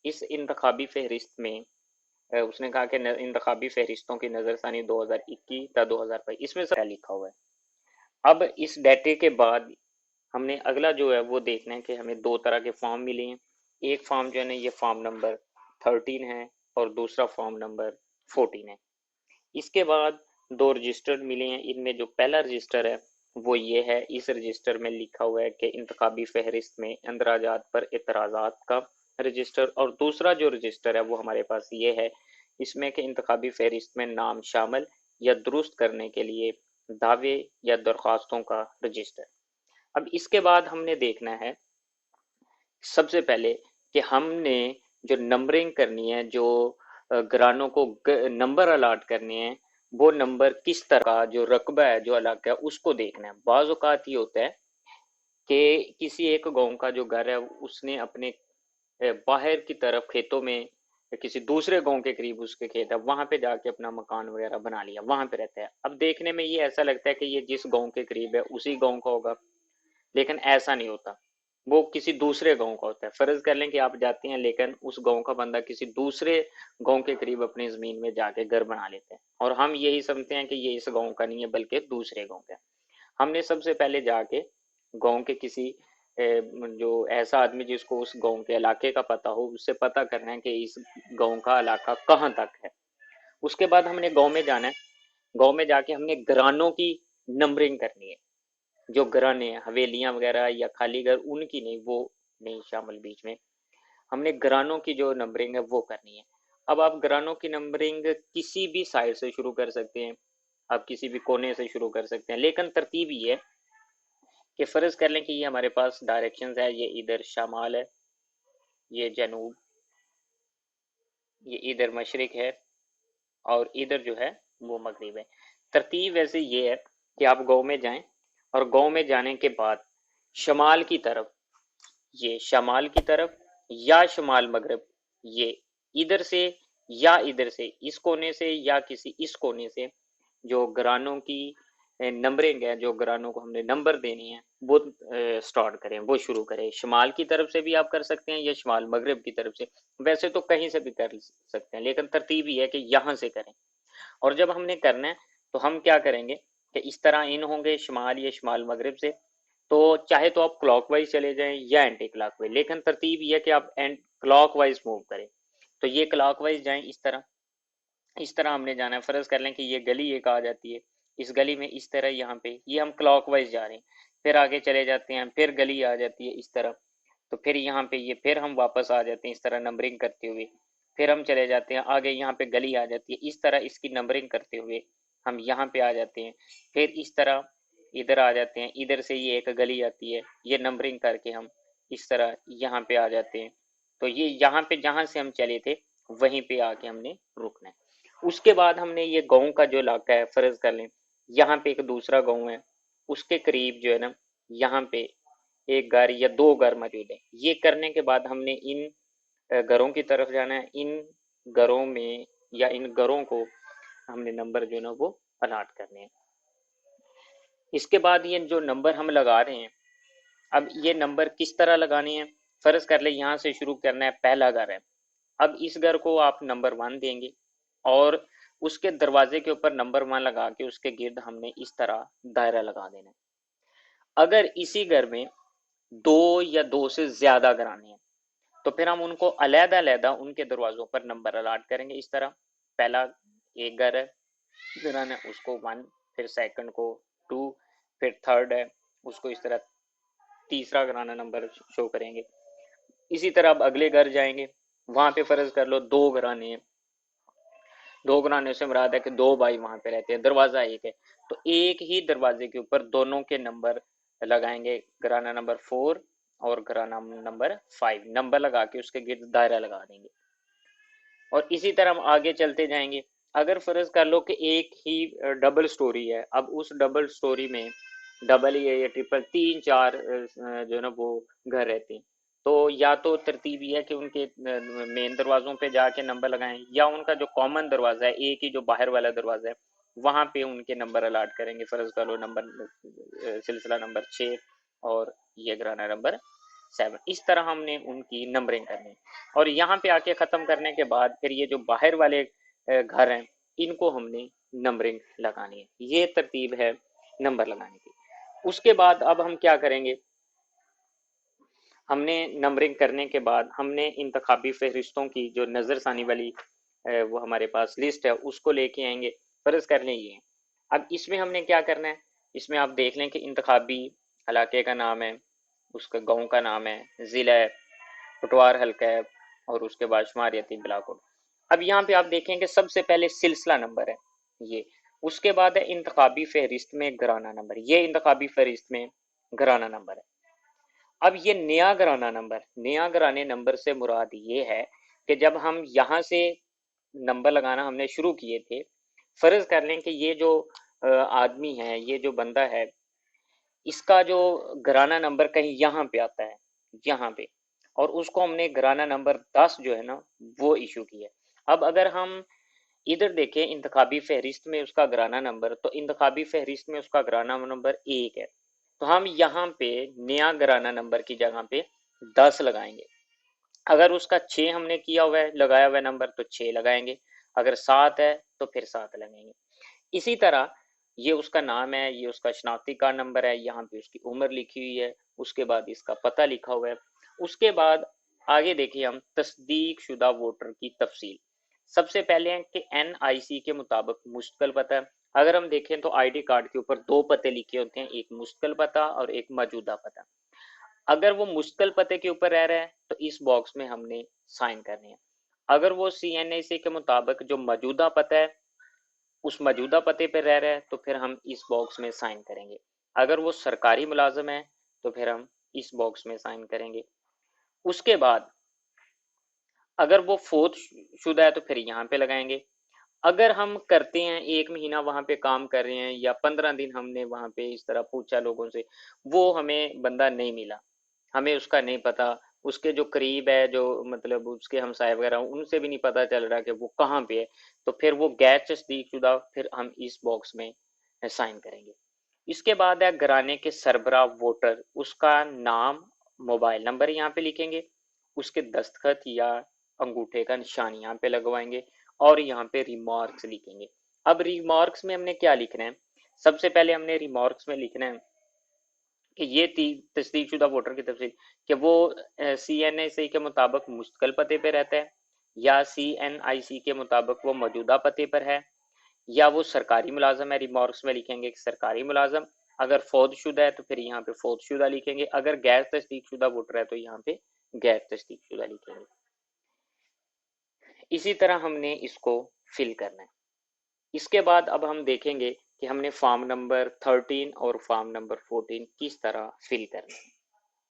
इस इंतखाबी फहरिस्त में उसने कहा कि इंतखाबी फहरिस्तों की नजरसानी 2021 या 2022 इसमें सब क्या लिखा हुआ है। अब इस डाटे के बाद हमने अगला जो है वो देखना है कि हमें दो तरह के फॉर्म मिले हैं। एक फॉर्म जो है ना ये फॉर्म नंबर 13 है और दूसरा फॉर्म नंबर 14 है। इसके बाद दो रजिस्टर मिले हैं। इनमें जो पहला रजिस्टर है वो ये है। इस रजिस्टर में लिखा हुआ है कि इंतखाबी फहरिस्त में इंदराजात पर इतराजात का रजिस्टर, और दूसरा जो रजिस्टर है वो हमारे पास ये है। इसमें कि इंतखाबी फहरिस्त में नाम शामिल या दुरुस्त करने के लिए दावे या दरख्वास्तों का रजिस्टर। अब इसके बाद हमने देखना है सबसे पहले कि हमने जो नंबरिंग करनी है, जो घरानों को नंबर अलाट करने हैं, वो नंबर किस तरह का जो रकबा है, जो इलाका है, उसको देखना है। बाज़ औक़ात ये होता है कि किसी एक गांव का जो घर है उसने अपने बाहर की तरफ खेतों में किसी दूसरे गांव के करीब उसके खेत है, वहां पे जाके अपना मकान वगैरह बना लिया, वहां पे रहता है। अब देखने में ये ऐसा लगता है कि ये जिस गांव के करीब है उसी गांव का होगा, लेकिन ऐसा नहीं होता। वो किसी दूसरे गांव का होता है। फर्ज कर लें कि आप जाते हैं, लेकिन उस गांव का बंदा किसी दूसरे गांव के करीब अपनी जमीन में जाके घर बना लेते हैं, और हम यही समझते हैं कि ये इस गांव का नहीं है बल्कि दूसरे गांव का है। हमने सबसे पहले जाके गांव के किसी जो ऐसा आदमी जिसको उस गांव के इलाके का पता हो, उससे पता करना है कि इस गांव का इलाका कहाँ तक है। उसके बाद हमने गांव में जाना है। गांव में जाके हमने घरानों की नंबरिंग करनी है। जो घराने हवेलियां वगैरह या खाली घर, उनकी नहीं, वो नहीं शामिल बीच में। हमने घरानों की जो नंबरिंग है वो करनी है। अब आप घरानों की नंबरिंग किसी भी साइड से शुरू कर सकते हैं, आप किसी भी कोने से शुरू कर सकते हैं, लेकिन तरतीब ये है कि फर्ज कर लें कि ये हमारे पास डायरेक्शंस है। ये इधर शमाल है, ये जनूब, ये इधर मशरिक है, और इधर जो है वो मगरिब है। तरतीब वैसे ये है कि आप गांव में जाएं, और गांव में जाने के बाद शमाल की तरफ, ये शमाल की तरफ या शमाल मगरब, ये इधर से या इधर से, इस कोने से या किसी इस कोने से जो घरानों की नंबरिंग है, जो घरानों को हमने नंबर देनी है, वो स्टार्ट करें, वो शुरू करें। शमाल की तरफ से भी आप कर सकते हैं या शमाल मगरब की तरफ से, वैसे तो कहीं से भी कर सकते हैं, लेकिन तरतीब ये है कि यहाँ से करें। और जब हमने करना है तो हम क्या करेंगे कि इस तरह इन होंगे शमाल या शमाल मगरब से। तो चाहे तो आप क्लॉकवाइज चले जाएं या एंटी क्लॉकवाइज, लेकिन तरतीब यह कि आप एंड क्लॉकवाइज मूव करें। तो ये क्लॉकवाइज जाएं इस तरह, इस तरह हमने जाना है। फर्ज कर लें कि ये गली एक आ जाती है, इस गली में इस तरह यहाँ पे ये हम क्लॉकवाइज जा रहे हैं, फिर आगे चले जाते हैं, फिर गली आ जाती है इस तरह, तो फिर यहाँ पे ये फिर हम वापस आ जाते हैं इस तरह नंबरिंग करते हुए, फिर हम चले जाते हैं आगे, यहाँ पे गली आ जाती है, इस तरह इसकी नंबरिंग करते हुए हम यहाँ पे आ जाते हैं, फिर इस तरह इधर आ जाते हैं, इधर से ये एक गली आती है, ये नंबरिंग करके हम इस तरह यहाँ पे आ जाते हैं। तो ये यहाँ पे जहाँ से हम चले थे वहीं पे आके हमने रुकना है। उसके बाद हमने ये गाँव का जो इलाका है, फर्ज कर लें यहाँ पे एक दूसरा गाँव है, उसके करीब जो है ना यहाँ पे एक घर या दो घर मौजूद है। ये करने के बाद हमने इन घरों की तरफ जाना है। इन घरों में या इन घरों को हमने नंबर जो है ना वो अलाट करने हैं। इसके बाद ये जो नंबर हम लगा रहे हैं, अब ये नंबर किस तरह लगाने हैं। फर्ज कर ले यहाँ से शुरू करना है, पहला घर है। अब इस घर को आप नंबर 1 देंगे, और उसके दरवाजे के ऊपर नंबर 1 लगा के उसके गिर्द हमने इस तरह दायरा लगा देना है। अगर इसी घर में दो या दो से ज्यादा घराने हैं तो फिर हम उनको अलहदा अलहदा उनके दरवाजों पर नंबर अलाट करेंगे इस तरह। पहला एक घर है, घराना है, उसको 1, फिर सेकंड को 2, फिर थर्ड है, उसको इस तरह तीसरा घराना नंबर शो करेंगे। इसी तरह अब अगले घर जाएंगे, वहां पे फर्ज कर लो दो घराने हैं, दो घराने से मुराद है कि दो भाई वहां पे रहते हैं, दरवाजा एक है, तो एक ही दरवाजे के ऊपर दोनों के नंबर लगाएंगे। घराना नंबर 4 और घराना नंबर 5 नंबर लगा के उसके गिर्द दायरा लगा देंगे, और इसी तरह हम आगे चलते जाएंगे। अगर फर्ज कर लो कि एक ही डबल स्टोरी है, अब उस डबल स्टोरी में डबल ही है या ट्रिपल, 3 4 जो है ना वो घर रहते हैं, तो या तो तरतीब ये है कि उनके मेन दरवाजों पे जाके नंबर लगाएं, या उनका जो कॉमन दरवाजा है, एक ही जो बाहर वाला दरवाजा है, वहां पे उनके नंबर अलाट करेंगे। फर्ज कर लो नंबर सिलसिला नंबर 6 और ये घराना नंबर 7, इस तरह हमने उनकी नंबरिंग करनी है। और यहाँ पे आके ख़त्म करने के बाद फिर ये जो बाहर वाले घर हैं इनको हमने नंबरिंग लगानी है। ये तरतीब है नंबर लगाने की। उसके बाद अब हम क्या करेंगे, हमने नंबरिंग करने के बाद हमने इंतखाबी फहरिस्तों की जो नज़रसानी वाली वो हमारे पास लिस्ट है उसको लेके आएंगे। फ़र्ज कर लें ये, अब इसमें हमने क्या करना है, इसमें आप देख लें कि इंतखाबी इलाके का नाम है, उसका गांव का नाम है, ज़िला है, पटवार हल्का है, और उसके बाद शुमारियती बिलाकोट। अब यहाँ पे आप देखें कि सबसे पहले सिलसिला नंबर है ये, उसके बाद है इंतखाबी फहरिस्त में घराना नंबर, ये इंतखाबी फहरिस्त में घराना नंबर है। अब ये नया घराना नंबर, नया घराने नंबर से मुराद ये है कि जब हम यहाँ से नंबर लगाना हमने शुरू किए थे, फर्ज कर लें कि ये जो आदमी है, ये जो बंदा है, इसका जो घराना नंबर कहीं यहाँ पे आता है, यहाँ पे, और उसको हमने घराना नंबर 10 जो है ना वो इशू किया। अब अगर हम इधर देखें इंतखाबी फहरिस्त में उसका घराना नंबर, तो इंतखाबी फहरिस्त में उसका घराना नंबर 1 है, तो हम यहाँ पे नया घराना नंबर की जगह पे 10 लगाएंगे। अगर उसका 6 हमने किया हुआ है, लगाया हुआ नंबर, तो 6 लगाएंगे। अगर 7 है तो फिर 7 लगाएंगे। इसी तरह ये उसका नाम है, ये उसका शनाख्ती कार्ड नंबर है, यहाँ पे उसकी उम्र लिखी हुई है, उसके बाद इसका पता लिखा हुआ है। उसके बाद आगे देखिए हम तस्दीक शुदा वोटर की तफसील। सबसे पहले है कि NIC के मुताबिक मुश्तकल पता। अगर हम देखें तो ID कार्ड के ऊपर 2 पते लिखे होते हैं, एक मुश्तकल पता और एक मौजूदा पता। अगर वो मुश्तकल पते के ऊपर रह रहा है तो इस बॉक्स में हमने साइन करनी है। अगर वो CNIC के मुताबिक जो मौजूदा पता है उस मौजूदा पते पर रह रहा है तो फिर हम इस बॉक्स में साइन करेंगे। अगर वो सरकारी मुलाजिम है तो फिर हम इस बॉक्स में साइन करेंगे। उसके बाद अगर वो फोत शुदा है तो फिर यहाँ पे लगाएंगे। अगर हम करते हैं 1 महीना वहाँ पे काम कर रहे हैं या 15 दिन हमने वहाँ पे इस तरह पूछा लोगों से, वो हमें बंदा नहीं मिला, हमें उसका नहीं पता, उसके जो करीब है, जो मतलब उसके हमसाए वगैरह उनसे भी नहीं पता चल रहा कि वो कहाँ पे है, तो फिर वो गैर तस्दीक शुदा फिर हम इस बॉक्स में साइन करेंगे। इसके बाद है घराने के सरबराह वोटर, उसका नाम, मोबाइल नंबर यहाँ पे लिखेंगे, उसके दस्तखत या अंगूठे का निशान यहाँ पे लगवाएंगे और यहाँ पे रिमार्क्स लिखेंगे। अब रिमार्क्स में हमने क्या लिखना है, सबसे पहले हमने रिमार्क्स में लिखना है कि ये तस्दीकशुदा वोटर की तफसील कि वो CNIC के मुताबिक मुस्तकिल पते पे रहता है, या CNIC के मुताबिक वो मौजूदा पते पर है, या वो सरकारी मुलाजम है। रिमार्क्स में लिखेंगे कि सरकारी मुलाजम। अगर फौजशुदा है तो फिर यहाँ पे फौजशुदा लिखेंगे। अगर गैर तस्दीकशुदा वोटर है तो यहाँ पे गैर तस्दीकशुदा लिखेंगे। इसी तरह हमने इसको फिल करना है। इसके बाद अब हम देखेंगे कि हमने फॉर्म नंबर 13 और फॉर्म नंबर 14 किस तरह फिल करना है।